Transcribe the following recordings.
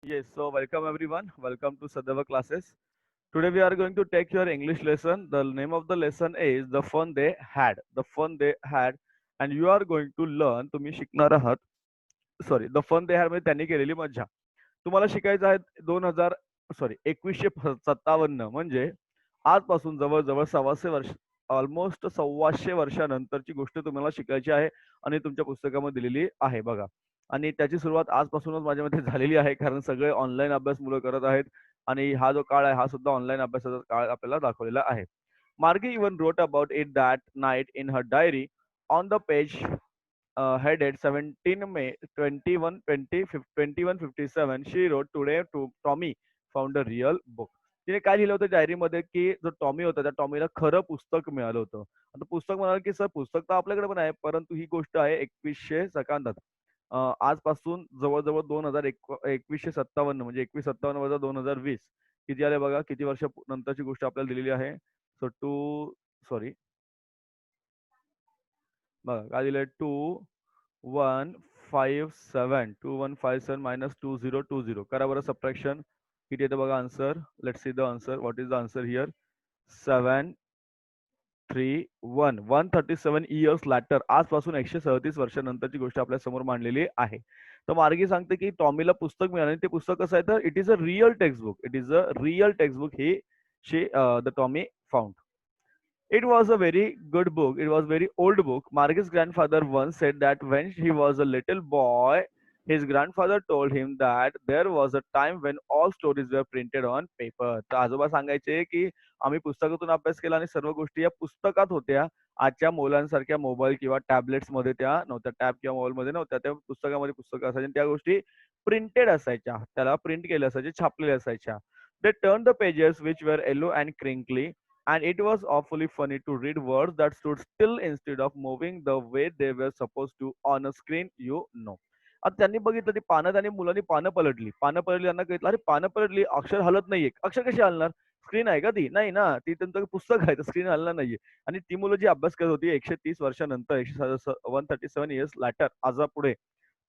Yes, so welcome everyone. Welcome to Sadhava classes. Today we are going to take your English lesson. The name of the lesson is The Fun They Had. The Fun They Had. And you are going to learn, तुम्ही शिकणार आहात, sorry, the fun they had म्हणजे त्यांनी केलेली मज्जा. तुम्हाला शिकायचं आहे 2157 म्हणजे आजपासून जवळजवळ 125 वर्ष, ऑलमोस्ट 125 वर्षानंतरची गोष्ट तुम्हाला शिकायची आहे आणि तुमच्या पुस्तकामध्ये दिलेली आहे बघा. आणि त्याची सुरुवात आजपासूनच माझ्या मते झालेली आहे कारण सगळे ऑनलाईन अभ्यास मुलं करत आहेत आणि हा जो काळ आहे हा सुद्धा ऑनलाईन अभ्यासाचा काळ आपल्याला दाखवलेला आहे. मार्गी even wrote about it that night in her diary on the page headed 17 May 2157. She wrote today to Tommy found a real book. तिने काय लिहिलं होतं डायरीमध्ये की जो टॉमी होता त्या टॉमीला खरं पुस्तक मिळालं होतं. आता पुस्तक म्हणाल की सर पुस्तक तर आपल्याकडे पण आहे परंतु ही गोष्ट आहे 2157. आजपासून जवळजवळ 2157 म्हणजे 2157 वजा 2020 किती आले बघा. किती वर्ष नंतरची गोष्ट आपल्याला दिलेली आहे. सो टू सॉरी बघा काय दिलंय 2157 -2020 करा बरं सबट्रॅक्शन. किती येतं बघा answer. Let's see the answer. What is the answer here. 137 later. आजपासून 137 वर्षानंतरची गोष्ट आपल्या समोर मांडलेली आहे. तर मार्गी सांगते की टॉमीला पुस्तक मिळालं आणि ते पुस्तक कसं आहे तर it is a real textbook. It is a real textbook he she the Tommy found. It was a very good book. It was very old book. Margie's grandfather once said that when he was a little boy, his grandfather told him that there was a time when all stories were printed on paper. तर आजोबा सांगायचे की आम्ही पुस्तकातून अभ्यास केला आणि सर्व गोष्टी या पुस्तकात होत्या. आजच्या मुलांसारख्या मोबाईल किंवा टॅबलेट्स मध्ये त्या नव्हत्या. टॅब किंवा मोबाईल मध्ये नव्हत्या. त्या पुस्तकामध्ये पुस्तकं असायची आणि त्या गोष्टी प्रिंटेड असायच्या. त्याला प्रिंट केल्या असायच्या, छापलेल्या असायच्या. They turned the pages which were yellow and crinkly, and it was awfully funny to read words that stood still instead of moving the way they were supposed to on a screen, you know. आता त्यांनी बघितलं ती पानं आणि मुलांनी पानं पलटली. पानं पलटली त्यांना कळलं, अरे पानं पलटली, अक्षर हलत नाहीये. अक्षर कशी हलणार? स्क्रीन आहे का ती? नाही ना. ती त्यांचं पुस्तक आहे, तर स्क्रीन हलणार नाहीये. आणि ती मुलं जी अभ्यास करत होती 130 वर्षानंतर, 137 इयर्स लॅटर आजापुढे,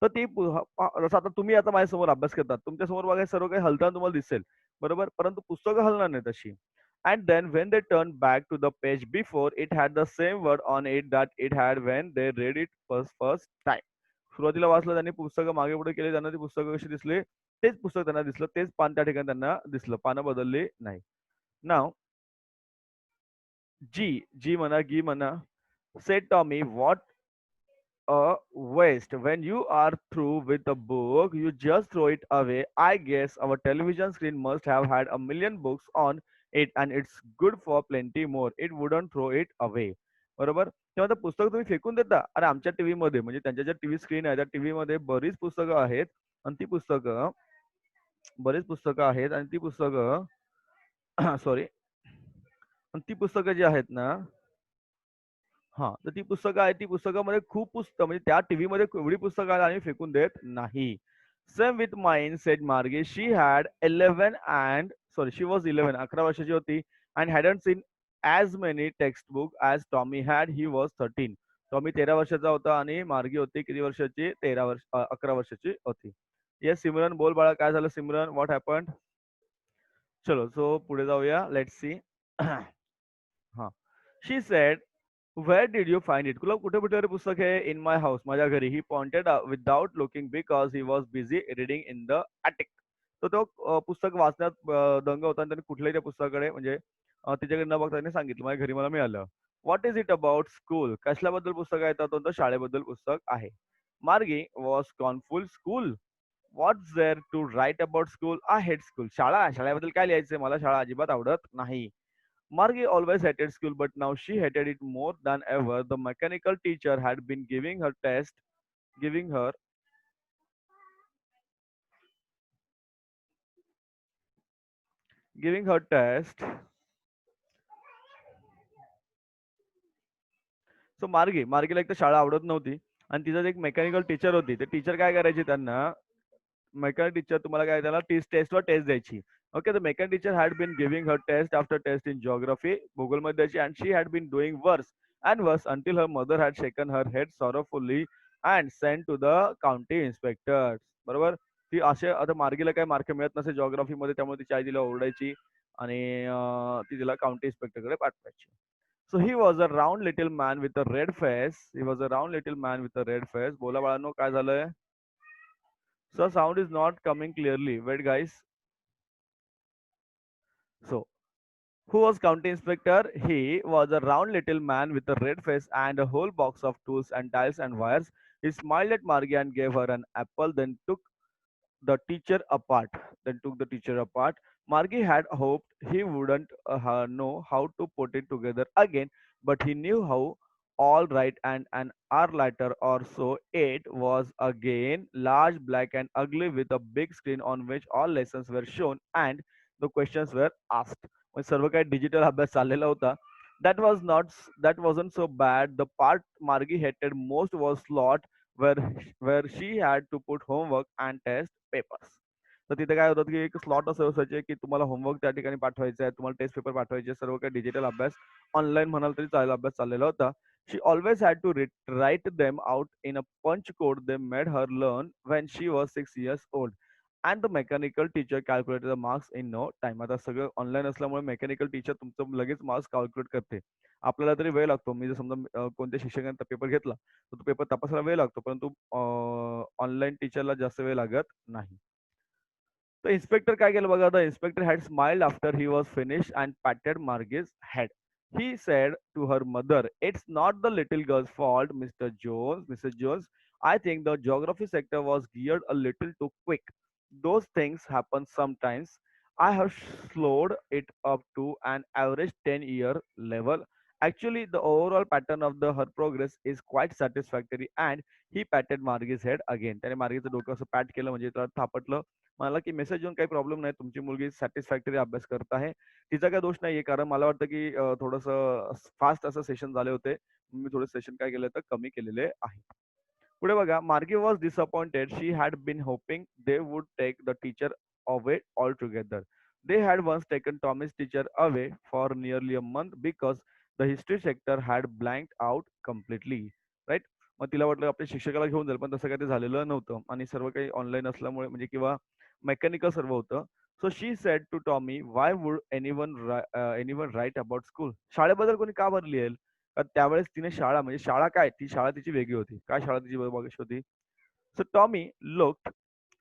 तर ती जसं आता तुम्ही आता माझ्यासमोर अभ्यास करतात. तुमच्यासमोर बघा सर्व काही हलताना तुम्हाला दिसेल. बरोबर? परंतु पुस्तकं हलणार नाही तशी. And then when they turned back to the page before, it had the same word on it that it had when they read it first time. सुरुवातीला वाचलं त्यांनी पुस्तकं मागे पुढे केले. त्यांना ती पुस्तकं कशी दिसली? तेच पुस्तक त्यांना दिसलं. तेच पान त्या ठिकाणी त्यांना दिसलं. पानं बदलली नाही. नाव जी म्हणा, गी म्हणा. Said Tommy, what a waste. When you are through with the book, you just throw it away. I guess our television screen must have had a million books on it, and it's good for plenty more. It wouldn't throw it away. बरोबर. तेव्हा ते पुस्तक तुम्ही फेकून देता. अरे आमच्या TV मध्ये म्हणजे त्यांच्या ज्या टीव्ही स्क्रीन आहे त्या टीव्ही मध्ये बरीच पुस्तकं आहेत आणि ती पुस्तकं बरीच पुस्तकं आहेत आणि ती पुस्तकं सॉरी, आणि ती पुस्तकं जी आहेत ना, हां, तर ती पुस्तकं आहेत. ती पुस्तकामध्ये खूप पुस्तकं म्हणजे त्या टीव्हीमध्ये एवढी पुस्तकं आहेत आणि फेकून देत नाही. Same with mine said Margie. She had 11 and sorry she was 11 11 वर्षाची होती and hadn't seen as many textbook as Tommy had. He was 13. Tommy 13 वर्षाचा होता आणि मार्गी होती किती वर्षाची? 11 वर्षाची होती. येस सिमरन, बोल बाळा काय झालं सिमरन? What happened? चलो सो पुढे जाऊया. Let's see. हां. She said Where did you find it? तुला कुठे भेटलं रे पुस्तक हे? In my house, माझ्या घरी. He pointed out without looking because he was busy reading in the attic. तर तो पुस्तक वाचण्यात दंग होता आणि त्याने कुठल्याही त्या पुस्तकाकडे म्हणजे तिच्याकडे न बघता त्याने सांगितलं माझ्या घरी मला मिळालं. What is it about school? कसल्याबद्दल पुस्तक आहे? तर तो शाळेबद्दल पुस्तक आहे. Margie was scornful. School? What's there to write about school? I hate school. शाळेबद्दल काय लिहायचंय? मला शाळा अजिबात आवडत नाही. Margie always hated school, but now she hated it more than ever. The mechanical teacher had been giving her, giving her test. So मार्गीला एक तर शाळा आवडत नव्हती आणि तिचं एक मेकॅनिकल टीचर होती. ते टीचर काय करायची त्यांना, मेकॅनिक टीचर तुम्हाला काय त्याला टेस्टवर टेस्ट द्यायची. Okay, the mechanic teacher had been giving her test after test in geography, भूगोलमध्ये द्यायची, and she had been doing worse and worse until her mother had shaken her head sorrowfully and sent to the county inspector. बरोबर. ती असे आता मार्गीला काही mark मिळत नसे जिओग्राफीमध्ये, त्यामुळे तिची आई तिला ओरडायची आणि ती तिला काउंटी इन्स्पेक्टरकडे पाठवायची. So he was a round little man with a red face. He was a round little man with a red face. बोला बाळांनो, काय झालंय? Sir, sound is not coming clearly. Wait guys. So who was county inspector? He was a round little man with a red face and a whole box of tools and dials and wires. He smiled at Margie and gave her an apple, then the teacher apart. Took the teacher apart. Margie had hoped he wouldn't know how to put it together again, but he knew how. All right, and an hour later or so, it was again large, black, and ugly with a big screen on which all lessons were shown and the questions were asked. म्हणजे सर्व काही digital अभ्यास चाललेला होता. That wasn't so bad. The part Margie hated most was slot where she had to put homework and test papers. तर तिथे काय होतं की एक स्लॉट असं असायचे की तुम्हाला होमवर्क त्या ठिकाणी पाठवायचा आहे, तुम्हाला टेस्ट पेपर पाठवायचे, सर्व काही डिजिटल अभ्यास ऑनलाईन म्हणाल तरी चालेल अभ्यास चाललेला होता. She always had to write them out in a punch code they made her learn when she was 6 years old. And the mechanical teacher calculated the marks in no time. आता सगळं online असल्यामुळे mechanical teacher तुमचं लगेच marks calculate करते. आपल्याला तरी वेळ लागतो. मी जर समजा कोणत्या शिक्षकांचा पेपर घेतला, तर तो पेपर तपासायला वेळ लागतो. परंतु ऑनलाईन टीचरला जास्त वेळ लागत नाही. The inspector काय केलं बघा. The inspector had smiled after he was finished and patted Margie's head. He said to her mother, "It's not the little girl's fault, Mr. Jones. Mrs. Jones, I think the geography sector was geared a little too quick. Those things happen sometimes. I have slowed it up to an average 10-year level. Actually, the overall pattern of her progress is quite satisfactory." And he patted Margie's head again. त्याने मार्गीचं डोकं असं पॅट केलं म्हणजे त्याला थापटलं. मला की message येऊन काही प्रॉब्लेम नाही. तुमची मुलगी सॅटिस्फॅक्टरी अभ्यास करत आहे. तिचा काही दोष नाहीये. कारण मला वाटतं की थोडंसं फास्ट असं सेशन झाले होते. मी थोडे सेशन काय केले तर कमी केलेले आहे. पुढे बघा. Margie was disappointed. She had been hoping they would take the teacher away all together. They had once taken Tommy's teacher away for nearly a month because the history sector had blanked out completely. Right? मग तिला वाटलं आपल्या शिक्षकाला घेऊन जाईल, पण तसं काही ते झालेलं नव्हतं आणि सर्व काही ऑनलाईन असल्यामुळे म्हणजे किंवा मेकॅनिकल सर्व होतं. So she said to Tommy, "why would anyone write about school?" शाळेबद्दल कोणी का बरं लिहेल? तर त्यावेळेस तिने शाळा म्हणजे शाळा काय? ती शाळा तिची वेगळी होती. काय शाळा तिची बघायची होती? So Tommy looked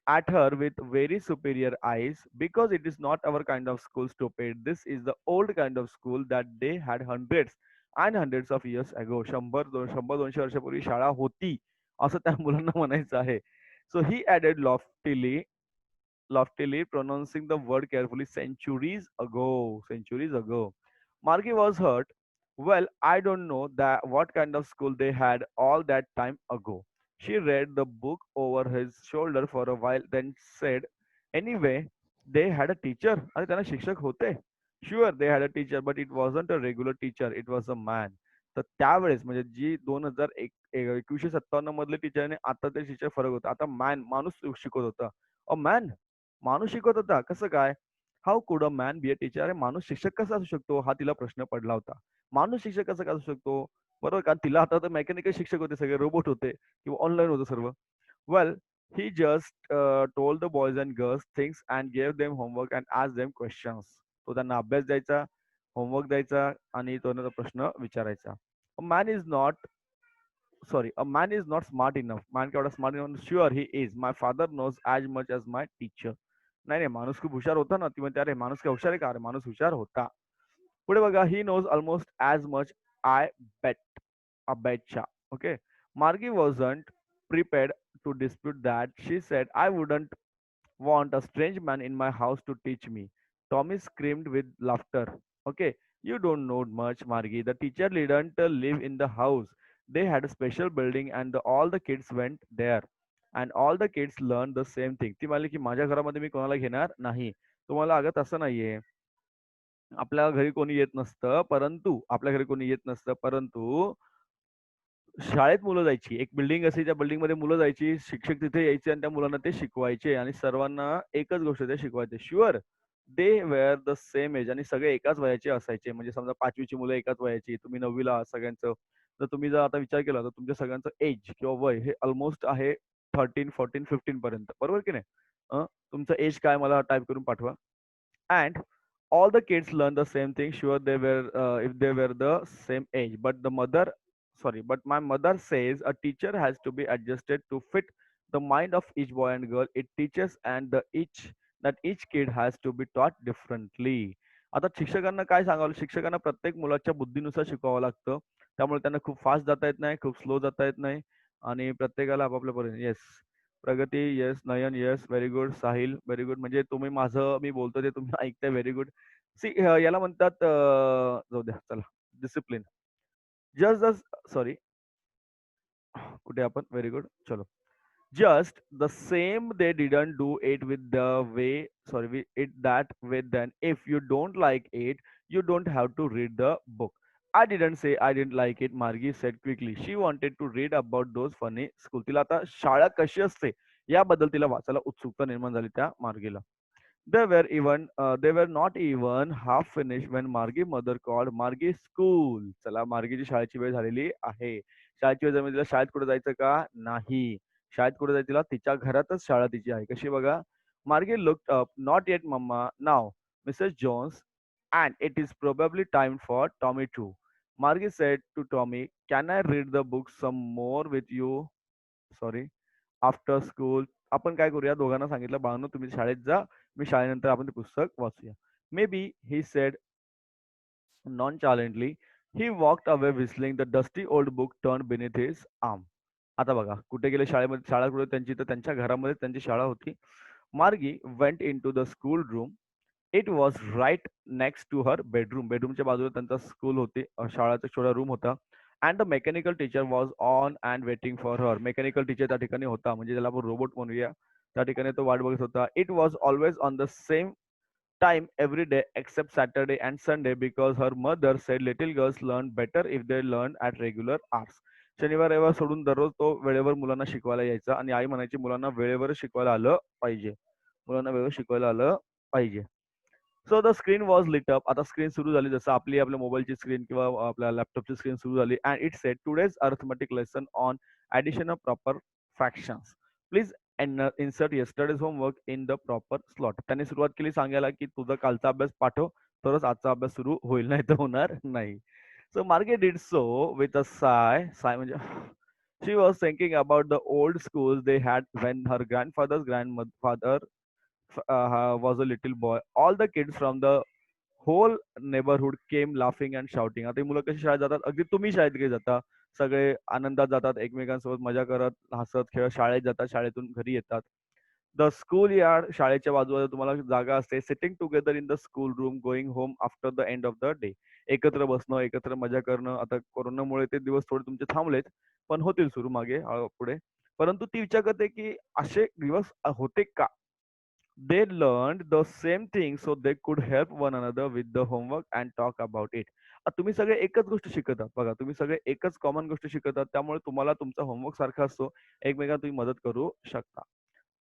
at her with very superior eyes. "Because it is not our kind of school, stupid. This is the old kind of school that they had hundreds and hundreds of years ago." 100-200 वर्षापूर्वी शाळा होती, असं त्या मुलांना म्हणायचं आहे. So he added loftily, pronouncing the word carefully, "centuries ago, centuries ago." Margie was hurt. "Well, I don't know that what kind of school they had all that time ago." She read the book over his shoulder for a while, then said, "Anyway, they had a teacher." अरे त्यांना शिक्षक होते. Sure, they had a teacher, but it wasn't a regular teacher. It was a man. तर त्यावेळेस म्हणजे जी 2157 मधले teacher आणि आता ते टीचर फरक होता. आता माणूस शिकवत होता. अ मॅन माणूस शिकवत होता. कसं काय? हाऊ कुड a man be a teacher? अरे माणूस शिक्षक कसा असू शकतो? हा तिला प्रश्न पडला होता. माणूस शिक्षक कसा काय असू शकतो? बरोबर का? तिला आता तर मेकॅनिकल शिक्षक होते, सगळे रोबोट होते किंवा ऑनलाईन होतं सर्व. Well, he just told the boys and girls things and gave them homework and asked them questions. तो त्यांना अभ्यास द्यायचा, होमवर्क द्यायचा आणि तो त्यांना प्रश्न विचारायचा. A man is not a man is not smart enough. Man केवढा smart enough? Sure he is. My father knows as much as my teacher. नाही, नाही. माणूस खूप हुशार होता ना. ती म्हणते, "अरे माणूस काय हुशार आहे का?" अरे माणूस हुशार होता. पुढे बघा. "He knows almost as much I bet." A बेटच्या. Okay. Margie wasn't prepared to dispute that. She said, "I wouldn't want a strange man in my house to teach me." Tommy screamed with laughter. "Okay, you don't know much, Margie. The teacher didn't live in the house. They had a special building and all the kids went there. And all the kids learned the same thing." ती म्हणाली की माझ्या घरामध्ये मी कोणाला घेणार नाही. तुम्हाला अगं तसं नाहीये. आपल्या घरी कोणी येत नसतं, परंतु आपल्या घरी कोणी येत नसतं, परंतु शाळेत मुलं जायची. एक बिल्डिंग असायची, त्या बिल्डिंगमध्ये मुलं जायची. शिक्षक तिथे यायचे आणि त्या मुलांना ते शिकवायचे आणि सर्वांना एकच गोष्ट ते शिकवायचे. Sure they were the same age आणि सगळे एकाच वयाचे असायचे. म्हणजे समजा 5वी ची मुलं एकाच वयाची, तुम्ही 9वी ला आहात सगळ्यांचं. तर तुम्ही जर आता विचार केला, तर तुमच्या सगळ्यांचं एज किंवा वय हे अल्मोस्ट आहे 13, 14, 15 पर्यंत. बरोबर की नाही? तुमचं एज काय मला टाइप करून पाठवा. And all the kids learn the same thing. Sure, they were if they were the same age, but the mother, sorry, but my mother says a teacher has to be adjusted to fit the mind of each boy and girl it teaches, and the each that each kid has to be taught differently. आता शिक्षकांना काय सांगावं, शिक्षकांना प्रत्येक मुलाच्या बुद्धीनुसार शिकवावं लागतं. त्यामुळे त्यांना खूप फास्ट जाता येत नाही, खूप स्लो जाता येत नाही, आणि प्रत्येकाला आपापल्या परीने. Yes, Pragati, yes, Nayan, yes, very good, Sahil, very good. म्हणजे तुम्ही माझं मी बोलतो ते तुम्ही ऐकताय, व्हेरी गुड. सी, याला म्हणतात जाऊ द्या चला, डिसिप्लिन. जस्ट सॉरी, कुठे आपण, व्हेरी गुड, चलो. Just the same, they didn't do it with the way, sorry, with it that way. Then if you don't like it, you don't have to read the book. I didn't say I didn't like it, Margie said quickly. She wanted to read about those funny school. तिला आता शाळा कशी असते याबद्दल तिला वाचायला उत्सुकता निर्माण झाली त्या मार्गीला. They were not even half finished when Margie mother called Margie school. चला, मार्गीची शाळेची वेळ झालेली आहे. शाळेची वेळ झाली, तिला शाळेत कुठे जायचं का? नाही. शाळेत कुठे जायचं तिला? तिच्या घरातच शाळा तिची आहे. कशी बघा. Margie looked up. Not yet, Mama. Now, Mrs. Jones, and it is probably time for Tommy too. Margie said to Tommy, "Can I read the book some more with you?" Sorry. After school. आपण काय करूया, दोघांना सांगितलं, बाळांनो तुम्ही शाळेत जा, मी शाळेनंतर आपण ते पुस्तक वाचूया. Maybe he said nonchalantly. He walked away whistling. The dusty old book turned beneath his arm. आता बघा कुठे गेले शाळेमध्ये, शाळा कुठे त्यांची, तर त्यांच्या घरामध्ये त्यांची शाळा होती. Margie went into the schoolroom. It was right next to her bedroom. बेडरूमच्या बाजूला त्यांचा स्कूल होती, शाळाचा छोटा रूम होता. And the mechanical teacher was on and waiting for her. Mechanical teacher त्या ठिकाणी होता, म्हणजे ज्याला आपण रोबोट म्हणूया, त्या ठिकाणी तो वाट बघत होता. It was always on the same time every day except Saturday and Sunday because her mother said little girls learn better if they learn at regular hours. शनिवार रविवार सोडून दररोज तो वेळेवर मुलांना शिकवायला यायचा, आणि आई म्हणायची मुलांना वेळेवर शिकवायला आलं पाहिजे, मुलांना वेळेवर शिकवायला आलं पाहिजे. So the screen was lit up. आता स्क्रीन सुरू झाली, जसं आपली आपल्या मोबाईलची स्क्रीन किंवा आपल्या लॅपटॉपची स्क्रीन सुरू झाली. And it sed today's arithmetic lesson on addition of proper fractions. Please insert yesterday's homework in the proper slot. त्यांनी सुरुवात केली सांगायला की तुझा कालचा अभ्यास पाठव, तरच आजचा अभ्यास सुरू होईल, नाही तर होणार नाही. सो मार्गे did so with a sigh. Sigh म्हणजे she was thinking about the old school they had when her grandfather's grandfather was a little boy. All the kids from the whole neighborhood came laughing and shouting. आता ही मुलं कशी शाळेत जातात, अगदी तुम्ही शाळेत कधी जाता, सगळे आनंदात जातात, एकमेकांसोबत मजा करत, हसत खेळत शाळेत जातात, शाळेतून घरी येतात. द स्कूल यार्ड, शाळेच्या बाजूला तुम्हाला जागा असते. Sitting together in the school room, going home after the end of the day. एकत्र बसणं, एकत्र मजा करणं. आता कोरोनामुळे ते दिवस थोडे तुमचे थांबलेत, पण होतील सुरू मागे पुढे. परंतु ती विचार करते की असे दिवस होते का? They learned the same thing so they could help one another with the homework and talk about it. तुम्ही सगळे एकच गोष्ट शिकत आहात बघा, तुम्ही सगळे एकच कॉमन गोष्ट शिकत आहात, त्यामुळे तुम्हाला तुमचा होमवर्क सारखा असतो, एकमेकांना तुम्ही मदत करू शकता.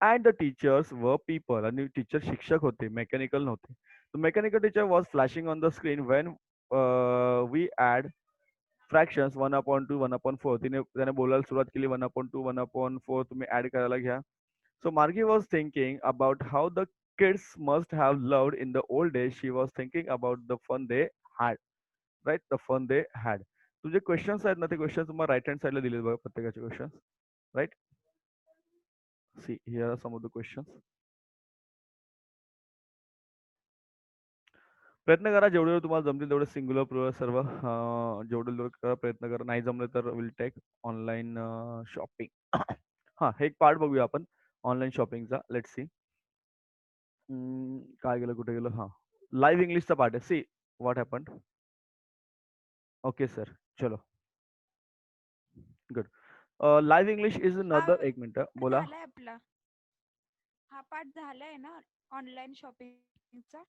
अँड द टीचर्स व पीपल, आणि टीचर शिक्षक होते, मेकॅनिकल नव्हते. The mechanical teacher was flashing on the screen when we add fractions 1/2 1/4. त्याने बोलायला सुरुवात केली, 1/2 1/4 तुम्ही ऍड करायला घ्या. So Margie was thinking about how the kids must have loved in the old days. She was thinking about the fun they had, right? The fun they had. तुझे questions आहेत ना, ते क्वेश्चन तुम्हाला right hand साईडला दिलेत बघा, प्रत्येकाचे questions, right. See, here are some of the questions. प्रयत्न करा जेवढे तुम्हाला जमतील तेवढे, सिंग्युलर प्लुरल सर्व, जेवढे जेवढे करा, प्रयत्न करा. नाही जमले तर विल टेक ऑनलाईन शॉपिंग. हा, हे एक पार्ट बघूया आपण ऑनलाईन शॉपिंगचा. Let's see. काय गेलं, कुठे गेलं, हा, लाईव्ह इंग्लिशचा पार्ट आहे. See what happen. Okay sir, चलो, गुड. लाईव्ह इंग्लिश इज हा नदर, एक मिनिट बोला. झालाय आपला. हा पाठ झालाय ना ऑनलाईन शॉपिंगचा.